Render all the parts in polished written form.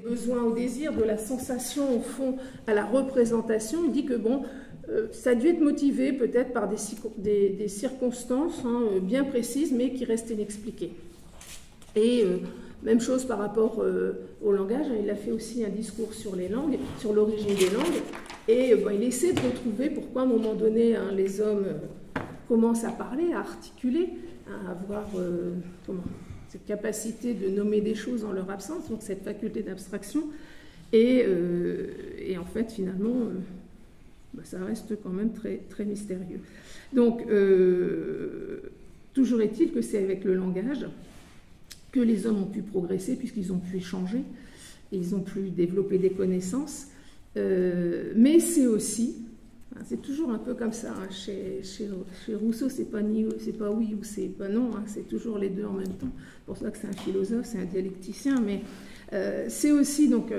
besoin au désir, de la sensation au fond à la représentation. Il dit que bon, ça a dû être motivé peut-être par des circonstances bien précises, mais qui restent inexpliquées. Et même chose par rapport au langage. Il a fait aussi un discours sur les langues, sur l'origine des langues. Et il essaie de retrouver pourquoi à un moment donné les hommes commencent à parler, à articuler, à avoir cette capacité de nommer des choses en leur absence, donc cette faculté d'abstraction. Et en fait, finalement, ça reste quand même très, très mystérieux. Donc, toujours est-il que c'est avec le langage que les hommes ont pu progresser, puisqu'ils ont pu échanger, et ils ont pu développer des connaissances. Mais c'est aussi, c'est toujours un peu comme ça, chez Rousseau, c'est pas oui ou c'est pas non, c'est toujours les deux en même temps. C'est pour ça que c'est un philosophe, c'est un dialecticien, mais c'est aussi donc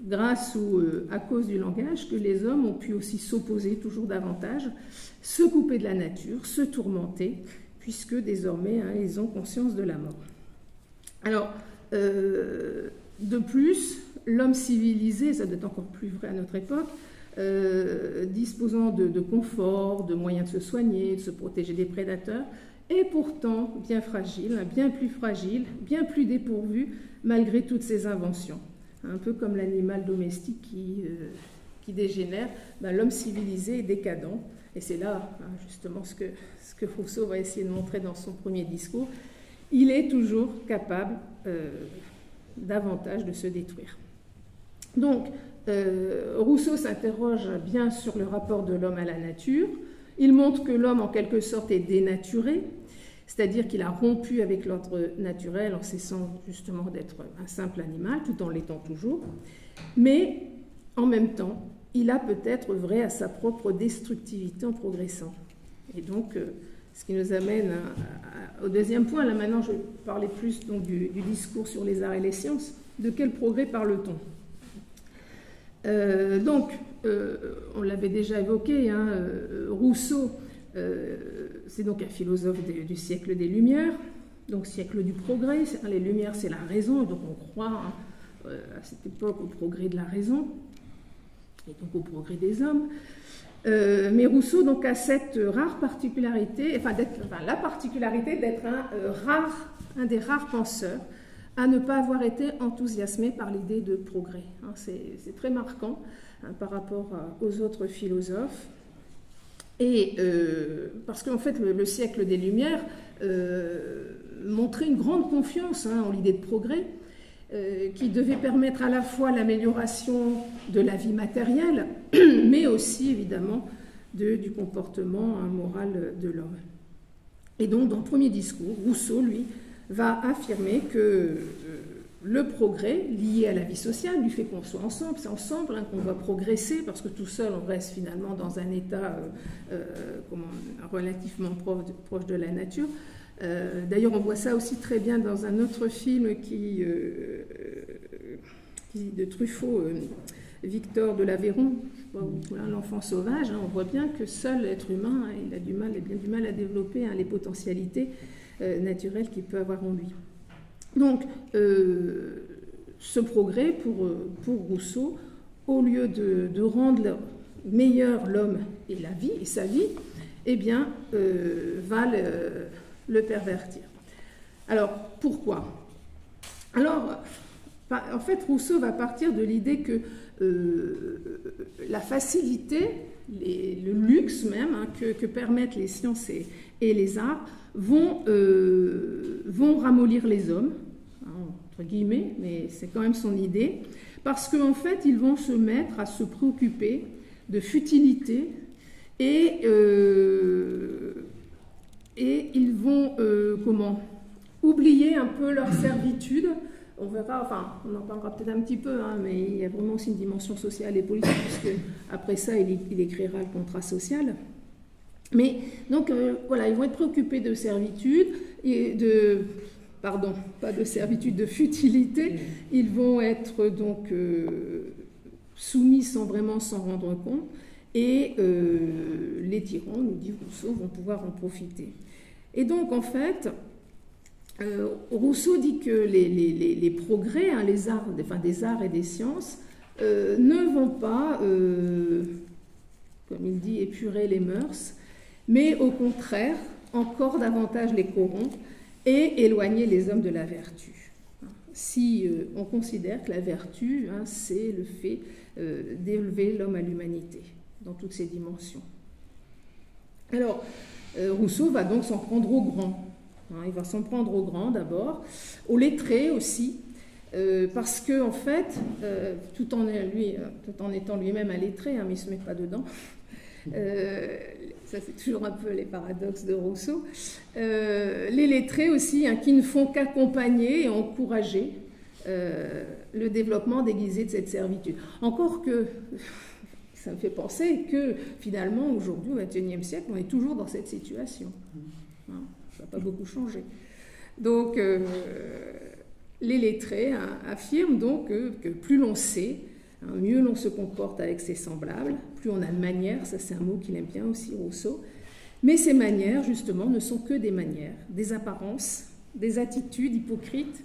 grâce ou à cause du langage que les hommes ont pu aussi s'opposer toujours davantage, se couper de la nature, se tourmenter, puisque désormais ils ont conscience de la mort. Alors, de plus, l'homme civilisé, ça doit être encore plus vrai à notre époque, disposant de confort, de moyens de se soigner, de se protéger des prédateurs, est pourtant bien fragile, bien plus dépourvu, malgré toutes ses inventions. Un peu comme l'animal domestique qui dégénère, l'homme civilisé est décadent. Et c'est là, justement, ce que Rousseau va essayer de montrer dans son premier discours. Il est toujours capable davantage de se détruire. Donc, Rousseau s'interroge bien sur le rapport de l'homme à la nature. Il montre que l'homme, en quelque sorte, est dénaturé, c'est-à-dire qu'il a rompu avec l'ordre naturel en cessant justement d'être un simple animal, tout en l'étant toujours. Mais, en même temps, il a peut-être œuvré à sa propre destructivité en progressant. Et donc, ce qui nous amène au deuxième point. Là, maintenant, je vais parler plus donc, du discours sur les arts et les sciences. De quel progrès parle-t-on ? On l'avait déjà évoqué, Rousseau, c'est donc un philosophe du siècle des Lumières, donc siècle du progrès. Les Lumières, c'est la raison, et donc on croit à cette époque au progrès de la raison, et donc au progrès des hommes. Mais Rousseau donc, a cette rare particularité, la particularité d'être un des rares penseurs à ne pas avoir été enthousiasmé par l'idée de progrès. C'est très marquant par rapport aux autres philosophes. Et parce qu'en fait, le siècle des Lumières montrait une grande confiance en l'idée de progrès, qui devait permettre à la fois l'amélioration de la vie matérielle, mais aussi, évidemment, du comportement moral de l'homme. Et donc, dans le premier discours, Rousseau, lui, va affirmer que le progrès lié à la vie sociale, du fait qu'on soit ensemble, c'est ensemble qu'on va progresser, parce que tout seul, on reste finalement dans un état relativement proche de la nature. D'ailleurs, on voit ça aussi très bien dans un autre film de Truffaut, Victor de l'Aveyron, l'enfant sauvage. On voit bien que seul l'être humain, il a bien du mal à développer les potentialités naturelles qu'il peut avoir en lui. Donc, ce progrès, pour Rousseau, au lieu de rendre meilleur l'homme et la vie, et sa vie, eh bien, va le pervertir. Alors, pourquoi ? Alors, en fait, Rousseau va partir de l'idée que la facilité, le luxe même, que permettent les sciences et les arts, vont ramollir les hommes, entre guillemets, mais c'est quand même son idée, parce qu'en fait, ils vont se mettre à se préoccuper de futilité et ils vont oublier un peu leur servitude. On verra, on en parlera peut-être un petit peu, mais il y a vraiment aussi une dimension sociale et politique, puisque après ça, il écrira le contrat social. Mais donc, ils vont être préoccupés de servitude, et pas de servitude, de futilité. Ils vont être donc soumis sans vraiment s'en rendre compte, et les tyrans, nous dit Rousseau, vont pouvoir en profiter. Et donc, en fait, Rousseau dit que les progrès, hein, des arts et des sciences, ne vont pas, comme il dit, épurer les mœurs, mais au contraire, encore davantage les corrompre et éloigner les hommes de la vertu. Si on considère que la vertu, hein, c'est le fait d'élever l'homme à l'humanité, dans toutes ses dimensions. Alors, Rousseau va donc s'en prendre aux grands. Hein, il va s'en prendre aux grands d'abord, aux lettrés aussi, parce que en fait, tout en étant lui-même un lettré, hein, mais il ne se met pas dedans, ça c'est toujours un peu les paradoxes de Rousseau, les lettrés aussi, hein, qui ne font qu'accompagner et encourager le développement déguisé de cette servitude. Encore que, ça me fait penser que finalement aujourd'hui au XXIe siècle, on est toujours dans cette situation. Hein, ça n'a pas beaucoup changé. Donc les lettrés, hein, affirment donc que plus l'on sait, hein, mieux l'on se comporte avec ses semblables, plus on a de manières, ça c'est un mot qu'il aime bien aussi Rousseau, mais ces manières justement ne sont que des manières, des apparences, des attitudes hypocrites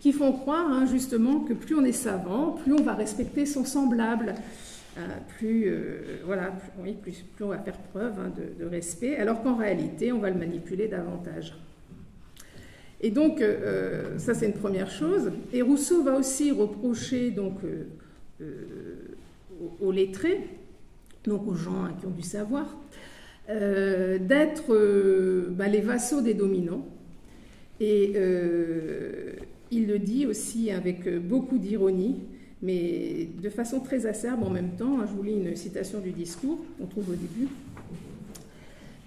qui font croire, hein, justement que plus on est savant, plus on va respecter son semblable, plus on va faire preuve, hein, de respect, alors qu'en réalité on va le manipuler davantage. Et donc, ça c'est une première chose. Et Rousseau va aussi reprocher donc, aux lettrés, donc aux gens, hein, qui ont du savoir, d'être les vassaux des dominants. Et il le dit aussi avec beaucoup d'ironie, mais de façon très acerbe en même temps. Je vous lis une citation du discours qu'on trouve au début.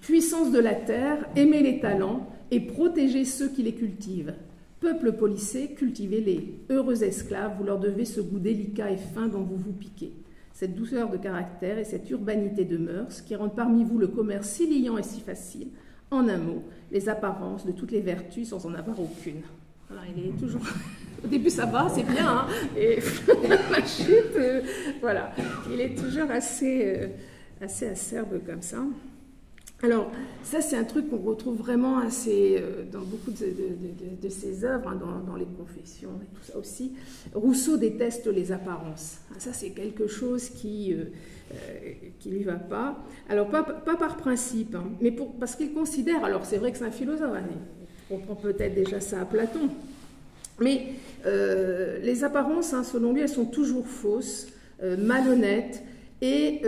« Puissance de la terre, aimez les talents, et protégez ceux qui les cultivent. Peuple policé, cultivez-les. Heureux esclaves, vous leur devez ce goût délicat et fin dont vous vous piquez. Cette douceur de caractère et cette urbanité de mœurs qui rendent parmi vous le commerce si liant et si facile. En un mot, les apparences de toutes les vertus sans en avoir aucune. » Alors, il est toujours... Au début, ça va, c'est bien, hein, et la chute, voilà. Il est toujours assez acerbe comme ça. Alors, ça, c'est un truc qu'on retrouve vraiment assez dans beaucoup de ses œuvres, hein, dans les Confessions et tout ça aussi. Rousseau déteste les apparences. Ça, c'est quelque chose qui lui va pas. Alors, pas par principe, hein, mais parce qu'il considère, alors c'est vrai que c'est un philosophe, hein, on comprend peut-être déjà ça à Platon, mais les apparences, hein, selon lui, elles sont toujours fausses, malhonnêtes, et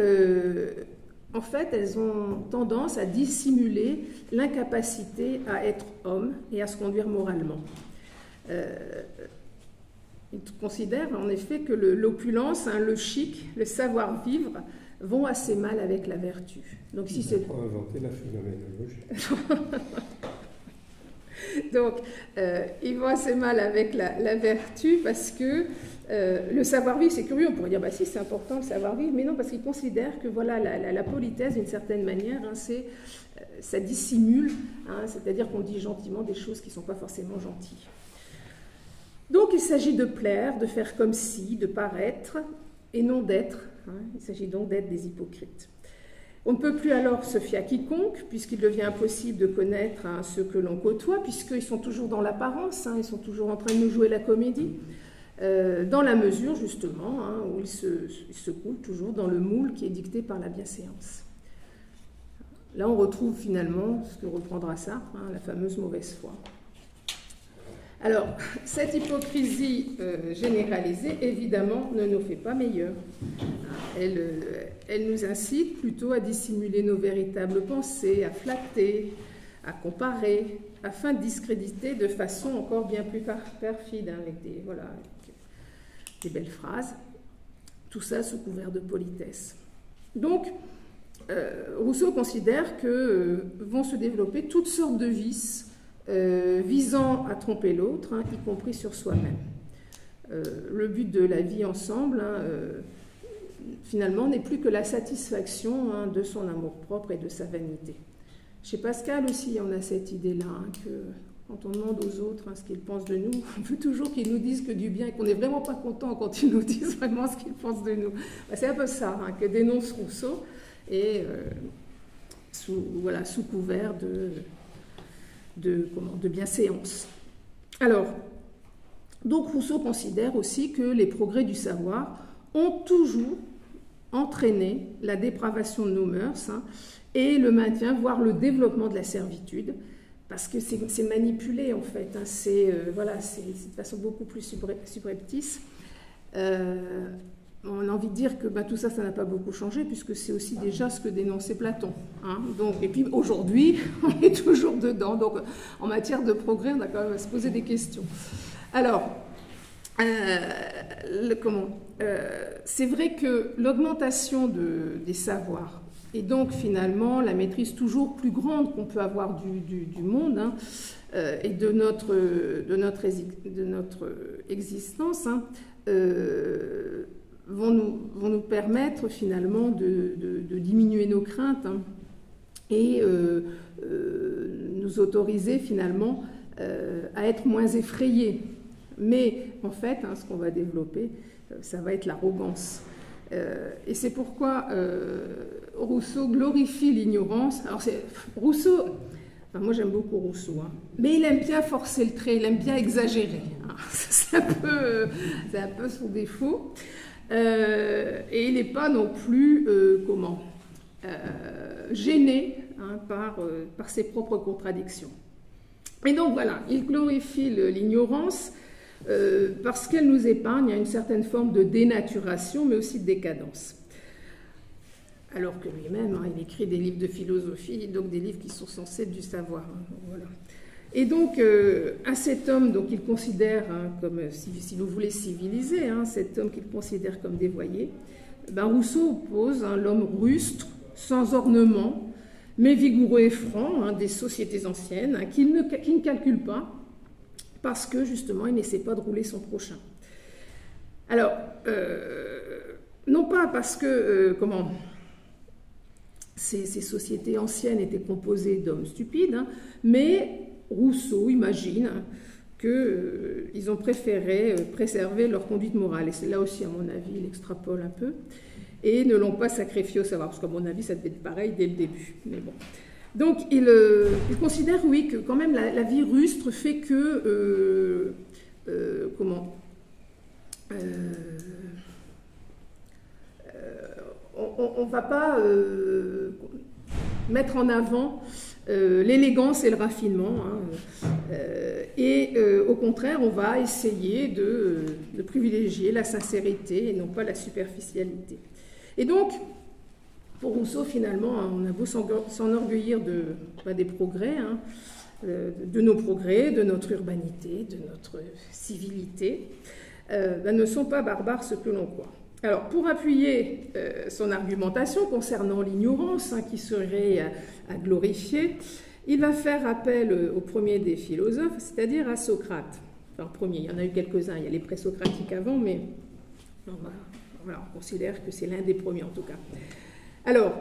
en fait, elles ont tendance à dissimuler l'incapacité à être homme et à se conduire moralement. Il considère en effet que l'opulence, hein, le chic, le savoir-vivre vont assez mal avec la vertu. Donc, si c'est... On a inventé la phénoménologie. Donc, ils vont assez mal avec la vertu parce que le savoir-vivre, c'est curieux, on pourrait dire, bah si, c'est important le savoir-vivre, mais non, parce qu'ils considèrent que voilà, la politesse, d'une certaine manière, hein, ça dissimule, hein, c'est-à-dire qu'on dit gentiment des choses qui ne sont pas forcément gentilles. Donc, il s'agit de plaire, de faire comme si, de paraître, et non d'être. Hein, il s'agit donc d'être des hypocrites. On ne peut plus alors se fier à quiconque, puisqu'il devient impossible de connaître, hein, ceux que l'on côtoie, puisqu'ils sont toujours dans l'apparence, hein, ils sont toujours en train de nous jouer la comédie, dans la mesure, justement, hein, où ils se coulent toujours dans le moule qui est dicté par la bienséance. Là, on retrouve finalement ce que reprendra Sartre, hein, la fameuse mauvaise foi. Alors, cette hypocrisie généralisée, évidemment, ne nous fait pas meilleurs. Elle nous incite plutôt à dissimuler nos véritables pensées, à flatter, à comparer, afin de discréditer de façon encore bien plus perfide, hein, avec des belles phrases. Tout ça sous couvert de politesse. Donc, Rousseau considère que vont se développer toutes sortes de vices visant à tromper l'autre, hein, y compris sur soi-même. Le but de la vie ensemble, hein, finalement, n'est plus que la satisfaction, hein, de son amour-propre et de sa vanité. Chez Pascal aussi, on a cette idée-là, hein, que quand on demande aux autres, hein, ce qu'ils pensent de nous, on veut toujours qu'ils nous disent que du bien et qu'on n'est vraiment pas content quand ils nous disent vraiment ce qu'ils pensent de nous. C'est un peu ça, hein, que dénonce Rousseau, et sous couvert de bienséance. Alors, donc Rousseau considère aussi que les progrès du savoir ont toujours entraîné la dépravation de nos mœurs, hein, et le maintien, voire le développement de la servitude, parce que c'est manipulé en fait, hein, voilà, c'est de façon beaucoup plus subreptice. On a envie de dire que tout ça, ça n'a pas beaucoup changé, puisque c'est aussi déjà ce que dénonçait Platon. Hein. Donc, et puis aujourd'hui, on est toujours dedans. Donc en matière de progrès, on a quand même à se poser des questions. Alors, c'est vrai que l'augmentation des savoirs, et donc finalement la maîtrise toujours plus grande qu'on peut avoir du monde, hein, et de notre existence, hein, vont nous permettre finalement de diminuer nos craintes, hein, et nous autoriser finalement à être moins effrayés. Mais en fait, hein, ce qu'on va développer, ça va être l'arrogance. Et c'est pourquoi Rousseau glorifie l'ignorance. Alors Rousseau, enfin, moi j'aime beaucoup Rousseau, hein, mais il aime bien forcer le trait, il aime bien exagérer. Hein. C'est un peu son défaut. Et il n'est pas non plus gêné, hein, par ses propres contradictions. Et donc voilà, il glorifie l'ignorance parce qu'elle nous épargne à une certaine forme de dénaturation, mais aussi de décadence. Alors que lui-même, hein, il écrit des livres de philosophie, donc des livres qui sont censés être du savoir. Hein, voilà. Et donc, à cet homme, donc, qu'il considère, hein, comme, si vous voulez, civilisé, hein, cet homme qu'il considère comme dévoyé, Rousseau oppose, hein, l'homme rustre, sans ornement, mais vigoureux et franc, hein, des sociétés anciennes, hein, qui ne calcule pas, parce que, justement, il n'essaie pas de rouler son prochain. Alors, non pas parce que, ces sociétés anciennes étaient composées d'hommes stupides, hein, mais Rousseau imagine qu'ils ont préféré préserver leur conduite morale. Et c'est là aussi, à mon avis, il extrapole un peu, et ne l'ont pas sacrifié au savoir, parce qu'à mon avis, ça devait être pareil dès le début. Mais bon. Donc, il considère, oui, que quand même la vie rustre fait que... on ne va pas mettre en avant l'élégance et le raffinement, hein, et au contraire, on va essayer de privilégier la sincérité et non pas la superficialité. Et donc, pour Rousseau, finalement, on a beau s'enorgueillir des progrès, hein, de nos progrès, de notre urbanité, de notre civilité, ne sont pas barbares ce que l'on croit. Alors, pour appuyer son argumentation concernant l'ignorance, hein, qui serait à glorifier, il va faire appel au premier des philosophes, c'est-à-dire à Socrate. Enfin, premier, il y en a eu quelques-uns, il y a les présocratiques avant, mais voilà, on considère que c'est l'un des premiers en tout cas. Alors,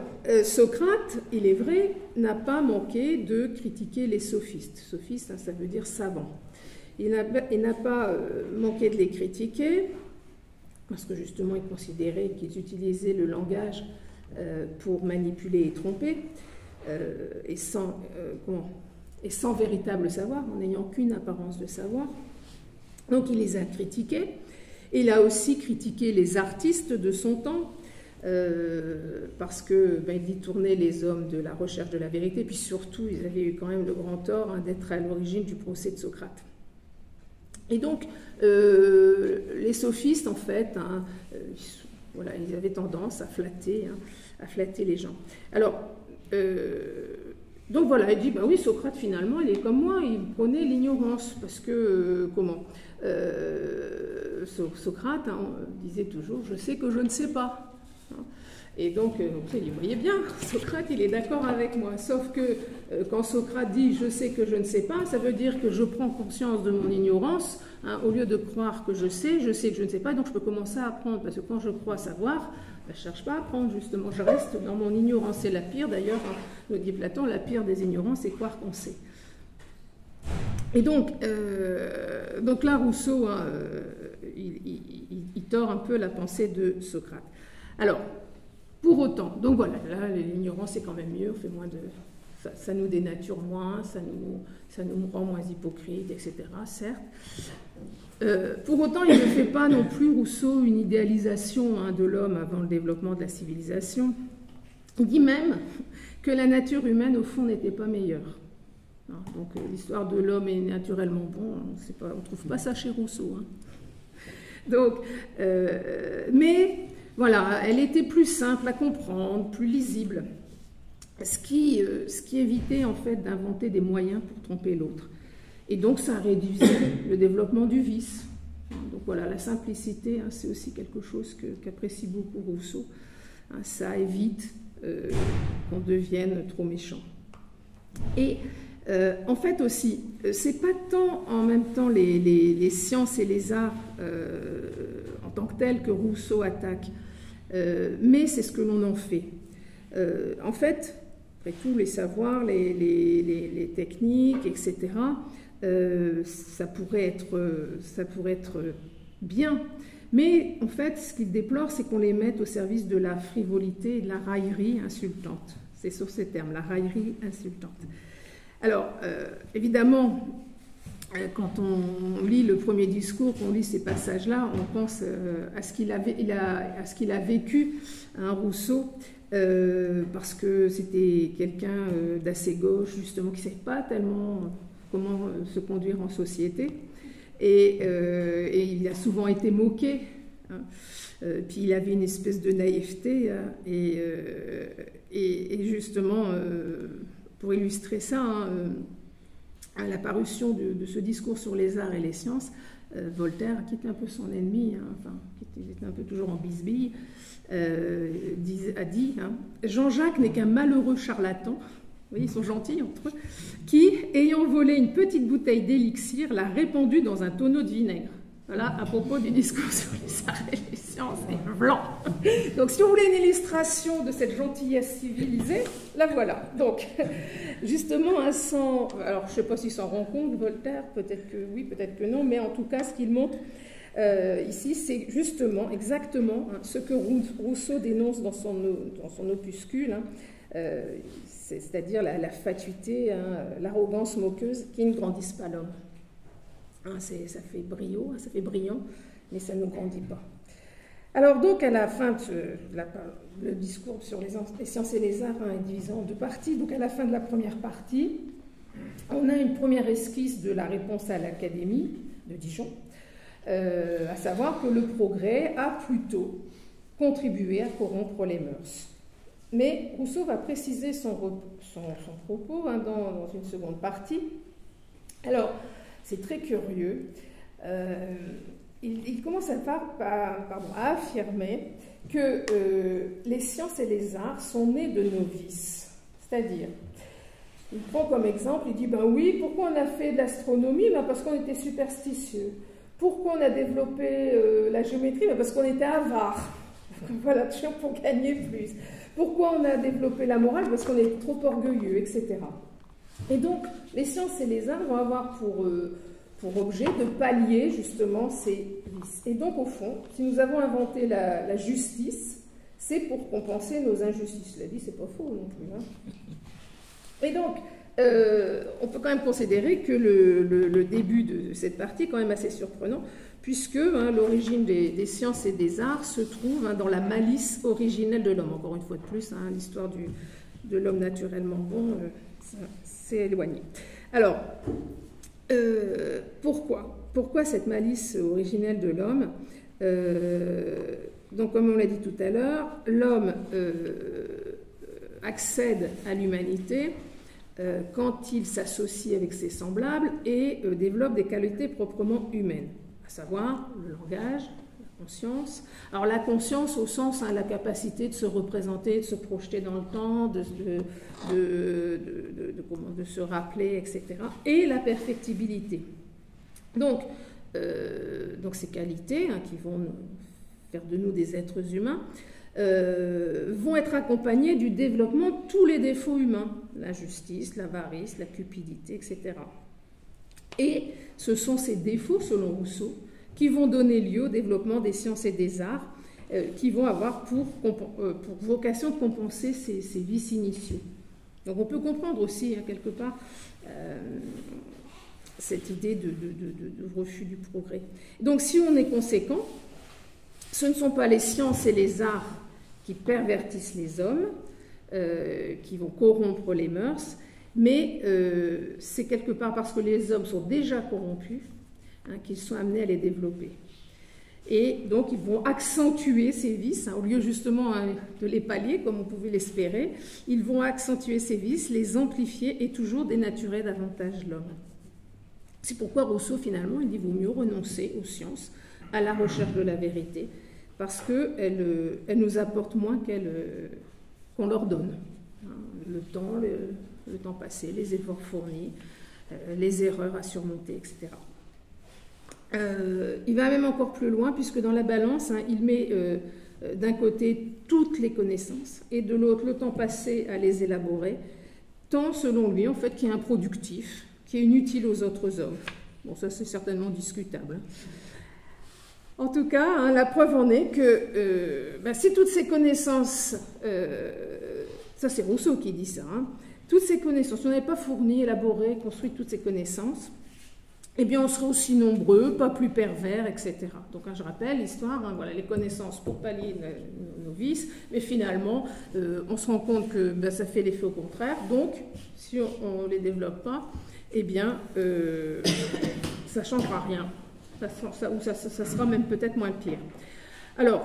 Socrate, il est vrai, n'a pas manqué de critiquer les sophistes. Sophiste, hein, ça veut dire savant. Il n'a pas manqué de les critiquer, parce que justement, il considérait qu'ils utilisaient le langage pour manipuler et tromper, et sans véritable savoir, en n'ayant qu'une apparence de savoir. Donc, il les a critiqués. Il a aussi critiqué les artistes de son temps, parce qu'il détournait les hommes de la recherche de la vérité, puis surtout, ils avaient eu quand même le grand tort, hein, d'être à l'origine du procès de Socrate. Et donc, les sophistes, en fait, hein, voilà, ils avaient tendance à flatter les gens. Alors, donc voilà, il dit, oui, Socrate, finalement, il est comme moi, il prônait l'ignorance, parce que, Socrate, hein, disait toujours, je sais que je ne sais pas. Et donc, il voyait bien, Socrate, il est d'accord avec moi. Sauf que quand Socrate dit « je sais que je ne sais pas », ça veut dire que je prends conscience de mon ignorance. Hein, au lieu de croire que je sais que je ne sais pas, donc je peux commencer à apprendre. Parce que quand je crois savoir, je ne cherche pas à apprendre, justement. Je reste dans mon ignorance. C'est la pire, d'ailleurs, hein, nous dit Platon, la pire des ignorances, c'est croire qu'on sait. Et donc là, Rousseau, hein, il tord un peu la pensée de Socrate. Alors, pour autant, donc voilà, là, l'ignorance est quand même mieux, on fait moins ça nous dénature moins, ça nous rend moins hypocrites, etc., certes. Pour autant, il ne fait pas non plus, Rousseau, une idéalisation de l'homme avant le développement de la civilisation. Il dit même que la nature humaine, au fond, n'était pas meilleure. Donc l'histoire de l'homme est naturellement bon, on ne trouve pas ça chez Rousseau. Donc, mais voilà, elle était plus simple à comprendre, plus lisible, ce qui évitait en fait d'inventer des moyens pour tromper l'autre. Et donc ça réduisait le développement du vice. Donc voilà, la simplicité, c'est aussi quelque chose qu'apprécie beaucoup Rousseau. Ça évite qu'on devienne trop méchant. Et en fait aussi, c'est pas tant en même temps les sciences et les arts en tant que tels que Rousseau attaque, mais c'est ce que l'on en fait. En fait, après tout, les savoirs, les techniques, etc., ça pourrait être bien. Mais en fait, ce qu'il déplore, c'est qu'on les mette au service de la frivolité et de la raillerie insultante. C'est sur ces termes, la raillerie insultante. Alors, évidemment, quand on lit le premier discours, qu'on lit ces passages-là, on pense à ce qu'il a vécu, Rousseau, parce que c'était quelqu'un d'assez gauche, justement, qui ne savait pas tellement comment se conduire en société. Et il a souvent été moqué. Puis il avait une espèce de naïveté. Et justement, pour illustrer ça, à la parution de ce discours sur les arts et les sciences, Voltaire, qui était un peu son ennemi, qui était un peu toujours en bisbille, a dit Jean-Jacques n'est qu'un malheureux charlatan. Vous voyez, ils sont gentils entre eux, qui, ayant volé une petite bouteille d'élixir, l'a répandue dans un tonneau de vinaigre. Voilà, à propos du discours sur les arts et les sciences, et blanc. Donc, si vous voulez une illustration de cette gentillesse civilisée, la voilà. Donc, justement, alors, je ne sais pas s'il s'en rend compte, Voltaire, peut-être que oui, peut-être que non, mais en tout cas, ce qu'il montre ici, c'est justement, exactement, ce que Rousseau dénonce dans son opuscule, c'est-à-dire la fatuité, l'arrogance moqueuse qui ne grandissent pas l'homme. Ça fait brio, ça fait brillant, mais ça ne grandit pas. Alors donc, à la fin le discours sur les sciences et les arts est divisé en deux parties. Donc à la fin de la première partie, on a une première esquisse de la réponse à l'Académie de Dijon, à savoir que le progrès a plutôt contribué à corrompre les mœurs. Mais Rousseau va préciser son propos dans une seconde partie. Alors, c'est très curieux. Il commence à affirmer que les sciences et les arts sont nés de nos vices. C'est-à-dire, il prend comme exemple, il dit, oui, pourquoi on a fait de l'astronomie? Parce qu'on était superstitieux. Pourquoi on a développé la géométrie? Parce qu'on était avare. Voilà, toujours pour gagner plus. Pourquoi on a développé la morale? Parce qu'on est trop orgueilleux, etc. Et donc, les sciences et les arts vont avoir pour objet de pallier justement ces vices. Et donc, au fond, si nous avons inventé la justice, c'est pour compenser nos injustices. Cela dit, c'est pas faux non plus. Et donc, on peut quand même considérer que le début de cette partie est quand même assez surprenant, puisque l'origine des sciences et des arts se trouve dans la malice originelle de l'homme. Encore une fois de plus, l'histoire de l'homme naturellement bon, c'est éloigné. Alors, pourquoi cette malice originelle de l'homme? Donc, comme on l'a dit tout à l'heure, l'homme accède à l'humanité quand il s'associe avec ses semblables et développe des qualités proprement humaines, à savoir le langage, la conscience. Alors la conscience au sens, la capacité de se représenter, de se projeter dans le temps, de se rappeler, etc. Et la perfectibilité. Donc ces qualités qui vont faire de nous des êtres humains vont être accompagnés du développement de tous les défauts humains, l'injustice, l'avarice, la cupidité, etc. Et ce sont ces défauts, selon Rousseau, qui vont donner lieu au développement des sciences et des arts, qui vont avoir pour vocation de compenser ces vices initiaux. Donc on peut comprendre aussi, hein, quelque part, cette idée de refus du progrès. Donc si on est conséquent, ce ne sont pas les sciences et les arts qui pervertissent les hommes, qui vont corrompre les mœurs, mais c'est quelque part parce que les hommes sont déjà corrompus, hein, qu'ils sont amenés à les développer. Et donc ils vont accentuer ces vices, hein, au lieu justement, hein, de les pallier comme on pouvait l'espérer, ils vont accentuer ces vices, les amplifier et toujours dénaturer davantage l'homme. C'est pourquoi Rousseau finalement il dit vaut mieux renoncer aux sciences, à la recherche de la vérité, parce qu'elles nous apportent moins qu'on leur donne. Le temps passé, les efforts fournis, les erreurs à surmonter, etc. Il va même encore plus loin, puisque dans la balance, hein, il met d'un côté toutes les connaissances, et de l'autre le temps passé à les élaborer, tant selon lui, en fait, qui est improductif, qui est inutile aux autres hommes. Bon, ça c'est certainement discutable. En tout cas, hein, la preuve en est que si toutes ces connaissances, ça c'est Rousseau qui dit ça, hein, toutes ces connaissances, si on n'avait pas fourni, élaboré, construit toutes ces connaissances, eh bien on serait aussi nombreux, pas plus pervers, etc. Donc hein, je rappelle l'histoire, hein, voilà, les connaissances pour pallier nos vices, mais finalement on se rend compte que ça fait l'effet au contraire, donc si on ne les développe pas, eh bien ça ne changera rien. Ça sera même peut-être moins pire. Alors,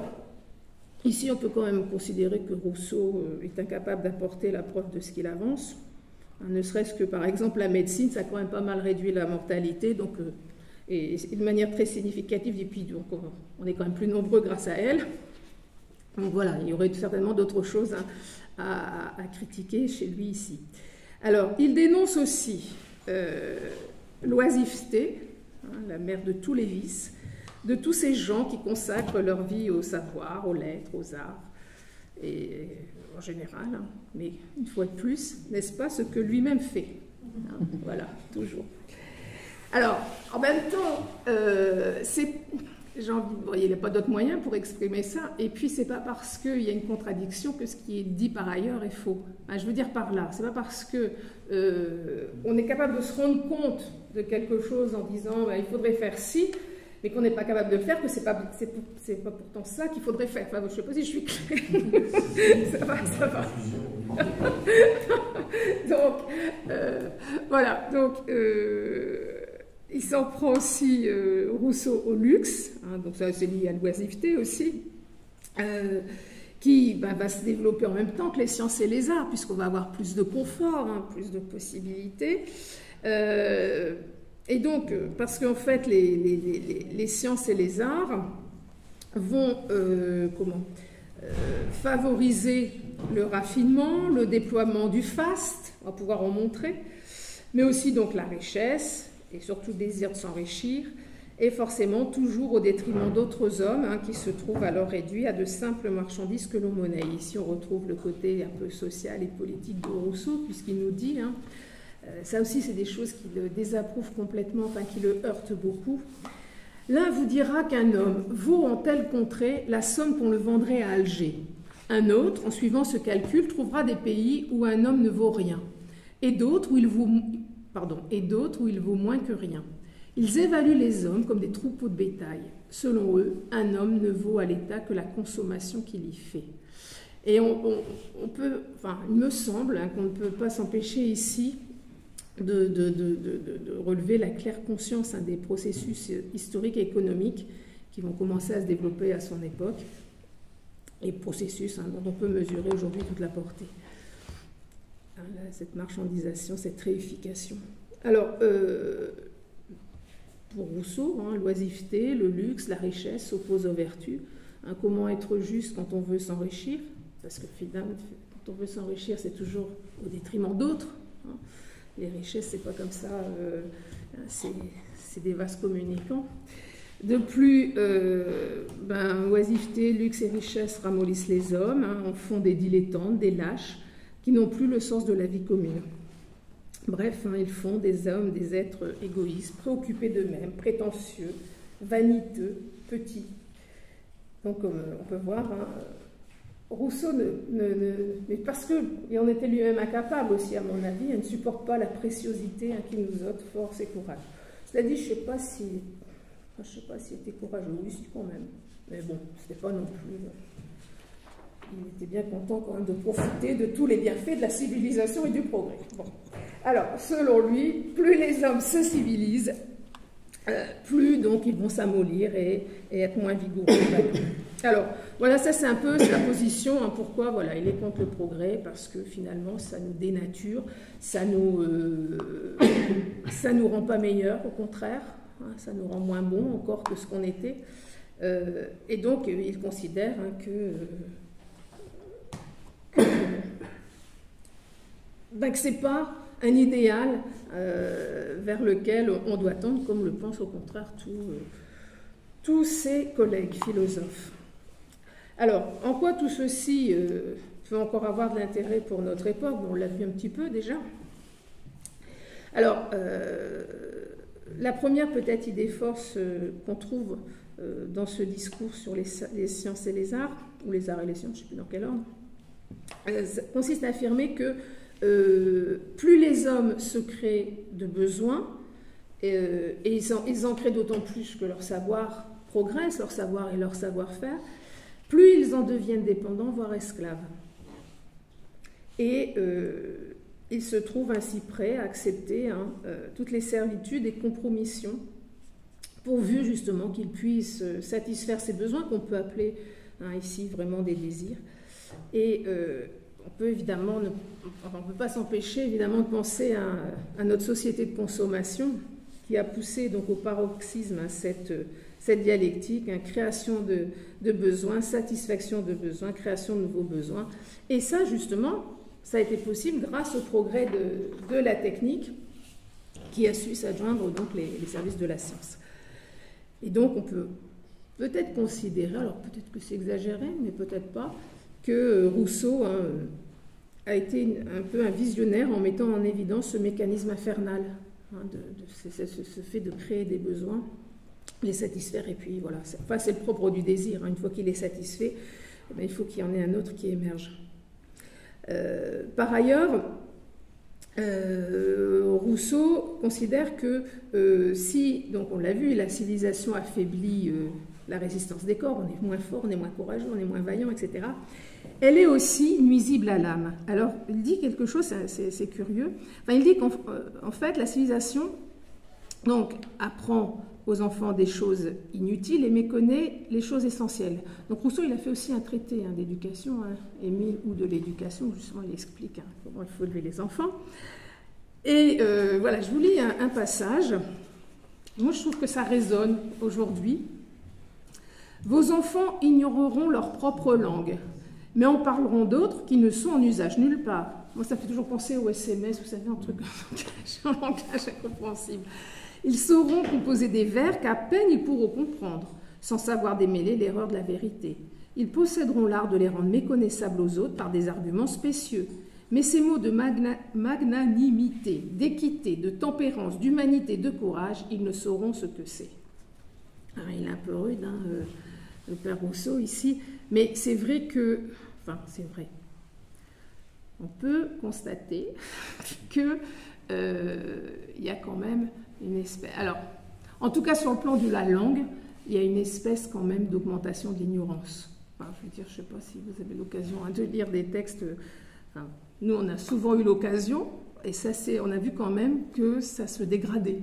ici, on peut quand même considérer que Rousseau est incapable d'apporter la preuve de ce qu'il avance. Ne serait-ce que, par exemple, la médecine, ça a quand même pas mal réduit la mortalité, donc, et de manière très significative, et puis donc, on est quand même plus nombreux grâce à elle. Donc voilà, il y aurait certainement d'autres choses à critiquer chez lui ici. Alors, il dénonce aussi l'oisiveté, la mère de tous les vices, de tous ces gens qui consacrent leur vie au savoir, aux lettres, aux arts, et en général, hein, mais une fois de plus, n'est-ce pas ce que lui-même fait, hein, voilà, toujours. Alors, en même temps, il n'y a pas d'autre moyen pour exprimer ça, et puis c'est pas parce qu'il y a une contradiction que ce qui est dit par ailleurs est faux. Hein, je veux dire par là, c'est pas parce que on est capable de se rendre compte de quelque chose en disant il faudrait faire ci, mais qu'on n'est pas capable de le faire, que c'est pas pourtant ça qu'il faudrait faire. Enfin, je ne sais pas si je suis claire. ça va. Donc, voilà. Donc, il s'en prend aussi, Rousseau, au luxe. Hein, donc, ça, c'est lié à l'oisiveté aussi. Qui va se développer en même temps que les sciences et les arts, puisqu'on va avoir plus de confort, hein, plus de possibilités. Et donc, parce qu'en fait, les sciences et les arts vont favoriser le raffinement, le déploiement du faste, on va pouvoir en montrer, mais aussi donc la richesse, et surtout le désir de s'enrichir, et forcément toujours au détriment d'autres hommes, hein, qui se trouvent alors réduits à de simples marchandises que l'on monnaie. Ici, on retrouve le côté un peu social et politique de Rousseau, puisqu'il nous dit, hein, ça aussi c'est des choses qui le désapprouvent complètement, enfin qui le heurtent beaucoup. L'un vous dira qu'un homme vaut en telle contrée la somme qu'on le vendrait à Alger. Un autre, en suivant ce calcul, trouvera des pays où un homme ne vaut rien, et d'autres où il vaut moins que rien. Ils évaluent les hommes comme des troupeaux de bétail. Selon eux, un homme ne vaut à l'État que la consommation qu'il y fait. Et on peut, enfin, il me semble, hein, qu'on ne peut pas s'empêcher ici de relever la claire conscience, hein, des processus historiques et économiques qui vont commencer à se développer à son époque, et processus, hein, dont on peut mesurer aujourd'hui toute la portée. Hein, cette marchandisation, cette réification. Alors, pour Rousseau, hein, l'oisiveté, le luxe, la richesse s'opposent aux vertus. Hein, comment être juste quand on veut s'enrichir? Parce que finalement, quand on veut s'enrichir, c'est toujours au détriment d'autres. Hein. Les richesses, c'est pas comme ça, c'est des vases communicants. De plus, oisiveté, luxe et richesse ramollissent les hommes, hein, en font des dilettantes, des lâches, qui n'ont plus le sens de la vie commune. Bref, hein, ils font des hommes des êtres égoïstes, préoccupés d'eux-mêmes, prétentieux, vaniteux, petits. Donc, on peut voir, hein, Rousseau, mais parce qu'il en était lui-même incapable aussi, à mon avis, il ne supporte pas la préciosité qui nous ôte force et courage. Cela dit, je ne sais pas s'il était courageux, oui, si, quand même. Mais bon, ce n'était pas non plus... Il était bien content quand même de profiter de tous les bienfaits de la civilisation et du progrès. Bon. Alors, selon lui, plus les hommes se civilisent, plus donc ils vont s'amollir et être moins vigoureux. Alors, voilà, ça c'est un peu sa position, pourquoi voilà, il est contre le progrès, parce que finalement ça nous dénature, ça nous rend pas meilleurs, au contraire, ça nous rend moins bons encore que ce qu'on était. Et donc il considère que c'est pas un idéal vers lequel on doit tendre, comme le pensent au contraire tous ses collègues philosophes. Alors, en quoi tout ceci peut encore avoir de l'intérêt pour notre époque? On l'a vu un petit peu déjà. Alors, la première peut-être idée force qu'on trouve dans ce discours sur les sciences et les arts, ou les arts et les sciences, je ne sais plus dans quel ordre, consiste à affirmer que plus les hommes se créent de besoins, et ils en créent d'autant plus que leur savoir progresse, leur savoir et leur savoir-faire, plus ils en deviennent dépendants, voire esclaves. Et ils se trouvent ainsi prêts à accepter toutes les servitudes et compromissions, pourvu justement qu'ils puissent satisfaire ces besoins qu'on peut appeler ici vraiment des désirs. Et on peut évidemment, on ne peut pas s'empêcher évidemment de penser à notre société de consommation qui a poussé donc au paroxysme cette dialectique, création de besoins, satisfaction de besoins, création de nouveaux besoins. Et ça justement, ça a été possible grâce au progrès de la technique qui a su s'adjoindre donc les services de la science. Et donc on peut peut-être considérer, alors peut-être que c'est exagéré, mais peut-être pas, que Rousseau a été un peu un visionnaire en mettant en évidence ce mécanisme infernal, ce fait de créer des besoins, les satisfaire, et puis voilà. C'est le propre du désir. Une fois qu'il est satisfait, il faut qu'il y en ait un autre qui émerge. Par ailleurs, Rousseau considère que si, donc on l'a vu, la civilisation affaiblit la résistance des corps, on est moins fort, on est moins courageux, on est moins vaillant, etc. Elle est aussi nuisible à l'âme. Alors, il dit quelque chose, c'est curieux. Enfin, il dit qu'en fait, la civilisation donc, apprend aux enfants des choses inutiles et méconnaît les choses essentielles. Donc Rousseau, il a fait aussi un traité d'éducation, Émile, ou de l'éducation, où justement il explique comment il faut élever les enfants. Et voilà, je vous lis un passage. Moi, je trouve que ça résonne aujourd'hui. Vos enfants ignoreront leur propre langue, mais en parleront d'autres qui ne sont en usage nulle part. Moi, ça fait toujours penser au SMS, vous savez, un truc en langage incompréhensible. Ils sauront composer des vers qu'à peine ils pourront comprendre, sans savoir démêler l'erreur de la vérité. Ils posséderont l'art de les rendre méconnaissables aux autres par des arguments spécieux. Mais ces mots de magnanimité, d'équité, de tempérance, d'humanité, de courage, ils ne sauront ce que c'est. Alors, il est un peu rude, le père Rousseau, ici, mais c'est vrai que... Enfin, c'est vrai. On peut constater qu'il y a quand même une espèce... Alors, en tout cas, sur le plan de la langue, il y a une espèce quand même d'augmentation de l'ignorance. Enfin, je veux dire, je ne sais pas si vous avez l'occasion de lire des textes... Enfin, nous, on a souvent eu l'occasion, et ça, on a vu quand même que ça se dégradait.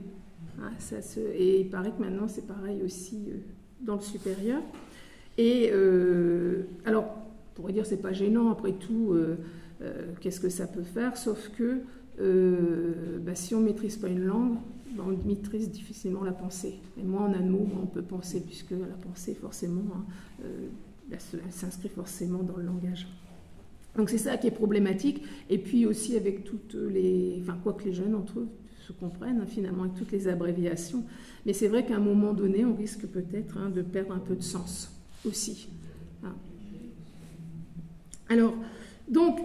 Et il paraît que maintenant, c'est pareil aussi dans le supérieur. Et alors, on pourrait dire, c'est pas gênant, après tout, qu'est-ce que ça peut faire, sauf que si on ne maîtrise pas une langue, on maîtrise difficilement la pensée. Et moins on a de mots, moins on peut penser, puisque la pensée, forcément, elle s'inscrit forcément dans le langage. Donc c'est ça qui est problématique, et puis aussi avec toutes les... Enfin, quoi que les jeunes entre eux se comprennent, finalement, avec toutes les abréviations. Mais c'est vrai qu'à un moment donné, on risque peut-être de perdre un peu de sens aussi. Alors, donc,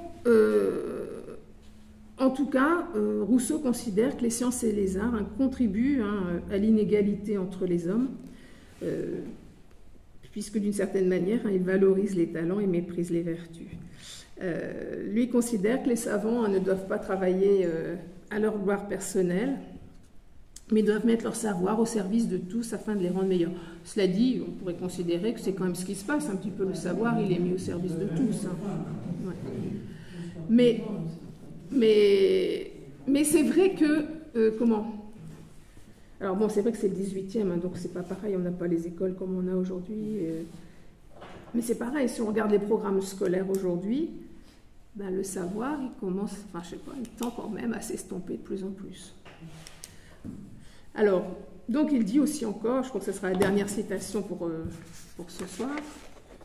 en tout cas, Rousseau considère que les sciences et les arts contribuent à l'inégalité entre les hommes, puisque d'une certaine manière, il valorise les talents et méprise les vertus. Lui considère que les savants ne doivent pas travailler à leur gloire personnelle, mais doivent mettre leur savoir au service de tous afin de les rendre meilleurs. Cela dit, on pourrait considérer que c'est quand même ce qui se passe, un petit peu le savoir, il est mis au service de tous. Hein. Ouais. Mais c'est vrai que, comment? Alors bon, c'est vrai que c'est le 18e, hein, donc c'est pas pareil, on n'a pas les écoles comme on a aujourd'hui. Mais c'est pareil, si on regarde les programmes scolaires aujourd'hui, ben, le savoir, il commence, enfin je sais pas, il tend quand même à s'estomper de plus en plus. Alors, donc il dit aussi encore, je crois que ce sera la dernière citation pour ce soir,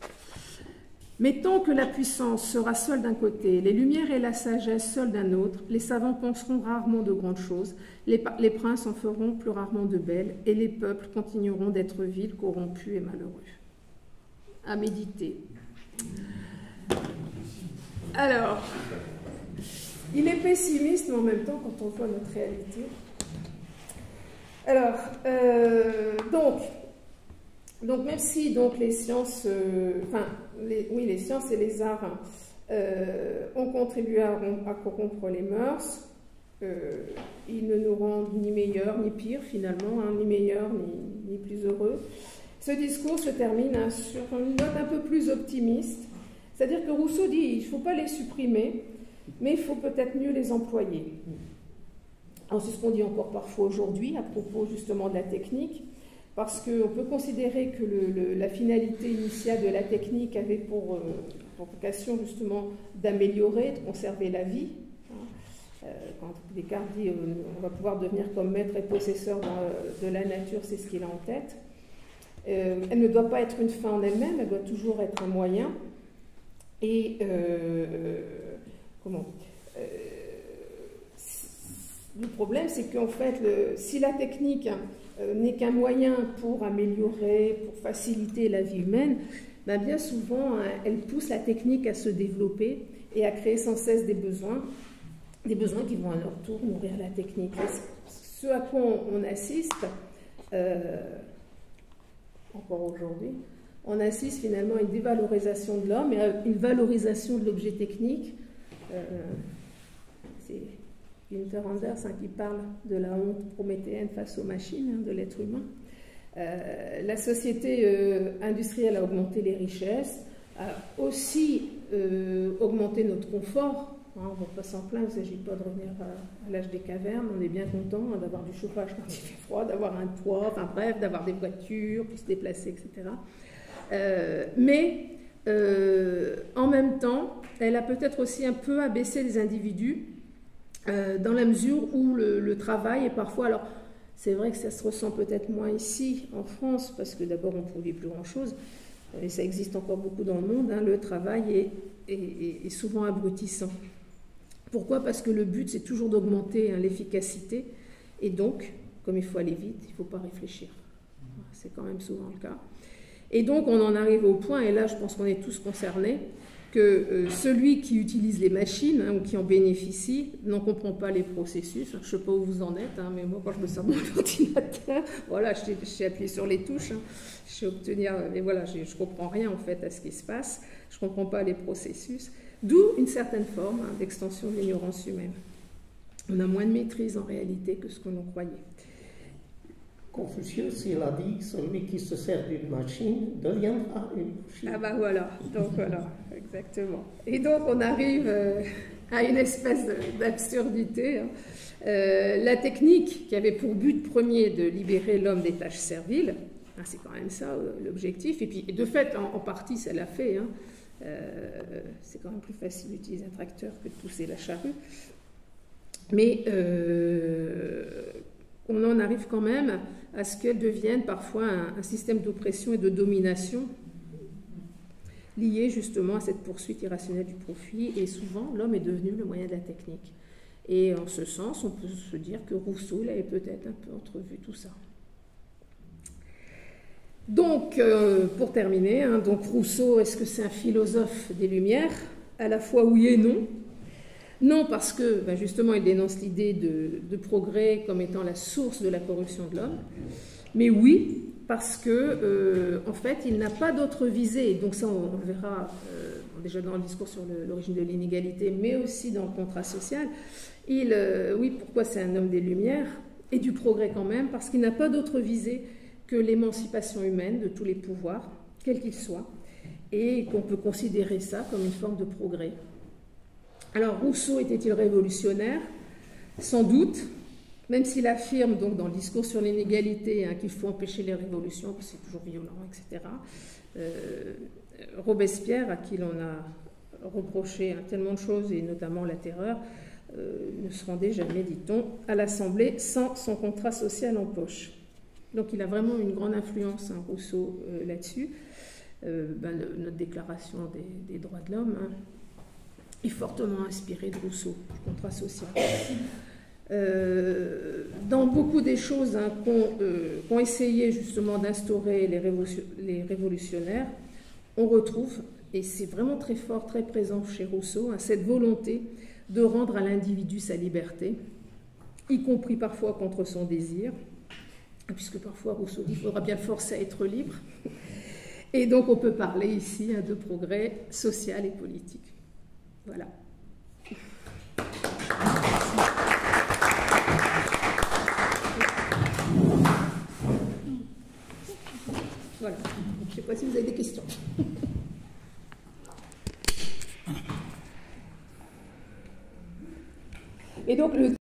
« Mais tant que la puissance sera seule d'un côté, les lumières et la sagesse seules d'un autre, les savants penseront rarement de grandes choses, les princes en feront plus rarement de belles, et les peuples continueront d'être vils, corrompus et malheureux. » À méditer. Alors, il est pessimiste, mais en même temps, quand on voit notre réalité. Alors, donc même si donc, les sciences, les sciences et les arts ont contribué à corrompre les mœurs, ils ne nous rendent ni meilleurs ni pires finalement, hein, ni meilleurs ni plus heureux. Ce discours se termine sur une note un peu plus optimiste, c'est-à-dire que Rousseau dit il ne faut pas les supprimer, mais il faut peut-être mieux les employer. Alors c'est ce qu'on dit encore parfois aujourd'hui à propos justement de la technique, parce qu'on peut considérer que la finalité initiale de la technique avait pour vocation justement d'améliorer, de conserver la vie. Quand Descartes dit on va pouvoir devenir comme maître et possesseur de la nature, c'est ce qu'il a en tête. Elle ne doit pas être une fin en elle-même, elle doit toujours être un moyen. Et le problème, c'est qu'en fait, si la technique n'est qu'un moyen pour améliorer, pour faciliter la vie humaine, ben bien souvent, elle pousse la technique à se développer et à créer sans cesse des besoins qui vont à leur tour nourrir la technique. Et ce à quoi on assiste, encore aujourd'hui, on assiste finalement à une dévalorisation de l'homme et à une valorisation de l'objet technique. C'est Günther Anders qui parle de la honte prométhéenne face aux machines, de l'être humain. La société industrielle a augmenté les richesses, a aussi augmenté notre confort. On ne va pas s'en plaindre, il ne s'agit pas de revenir à l'âge des cavernes, on est bien content d'avoir du chauffage quand il fait froid, d'avoir un toit, enfin bref, d'avoir des voitures, puis se déplacer, etc. Mais en même temps, elle a peut-être aussi un peu abaissé les individus dans la mesure où le travail est parfois... Alors, c'est vrai que ça se ressent peut-être moins ici, en France, parce que d'abord, on ne produit plus grand-chose, et ça existe encore beaucoup dans le monde, hein, le travail est souvent abrutissant. Pourquoi? Parce que le but, c'est toujours d'augmenter l'efficacité, et donc, comme il faut aller vite, il ne faut pas réfléchir. C'est quand même souvent le cas. Et donc, on en arrive au point, et là, je pense qu'on est tous concernés, que celui qui utilise les machines, hein, ou qui en bénéficie, n'en comprend pas les processus. Je ne sais pas où vous en êtes, hein, mais moi, quand je me sers de mon ordinateur, voilà, je sais appuyer sur les touches, hein, je sais obtenir, mais voilà, je ne comprends rien, en fait, à ce qui se passe. Je ne comprends pas les processus. D'où une certaine forme d'extension de l'ignorance humaine. On a moins de maîtrise, en réalité, que ce que l'on croyait. Confucius, il a dit, celui qui se sert d'une machine deviendra une machine. Ah ben voilà, donc voilà, exactement. Et donc on arrive à une espèce d'absurdité. Hein. La technique qui avait pour but premier de libérer l'homme des tâches serviles, hein, c'est quand même ça l'objectif, et puis de fait, en partie, ça l'a fait. Hein. C'est quand même plus facile d'utiliser un tracteur que de pousser la charrue. Mais on en arrive quand même à ce qu'elle devienne parfois un système d'oppression et de domination lié justement à cette poursuite irrationnelle du profit, et souvent l'homme est devenu le moyen de la technique. Et en ce sens, on peut se dire que Rousseau avait peut-être un peu entrevu tout ça. Donc, pour terminer, hein, donc Rousseau, est-ce que c'est un philosophe des Lumières? À la fois oui et non. Non, parce que ben justement, il dénonce l'idée de progrès comme étant la source de la corruption de l'homme. Mais oui, parce que, en fait, il n'a pas d'autre visée. Donc ça, on verra déjà dans le discours sur l'origine de l'inégalité, mais aussi dans le contrat social. Oui, pourquoi c'est un homme des Lumières et du progrès quand même, parce qu'il n'a pas d'autre visée que l'émancipation humaine de tous les pouvoirs, quels qu'ils soient, et qu'on peut considérer ça comme une forme de progrès. Alors, Rousseau était-il révolutionnaire? Sans doute, même s'il affirme donc dans le discours sur l'inégalité qu'il faut empêcher les révolutions, que c'est toujours violent, etc. Robespierre, à qui l'on a reproché tellement de choses, et notamment la terreur, ne se rendait jamais, dit-on, à l'Assemblée sans son contrat social en poche. Donc il a vraiment une grande influence, Rousseau, là-dessus. Notre déclaration des droits de l'homme est fortement inspirée de Rousseau, du contrat social. Dans beaucoup des choses qu'ont essayé justement d'instaurer les révolutionnaires, on retrouve, et c'est vraiment très fort, très présent chez Rousseau, cette volonté de rendre à l'individu sa liberté, y compris parfois contre son désir, puisque parfois Rousseau dit qu'il faudra bien le forcer à être libre. Et donc on peut parler ici de progrès social et politique. Voilà. Voilà. Je ne sais pas si vous avez des questions. Et donc le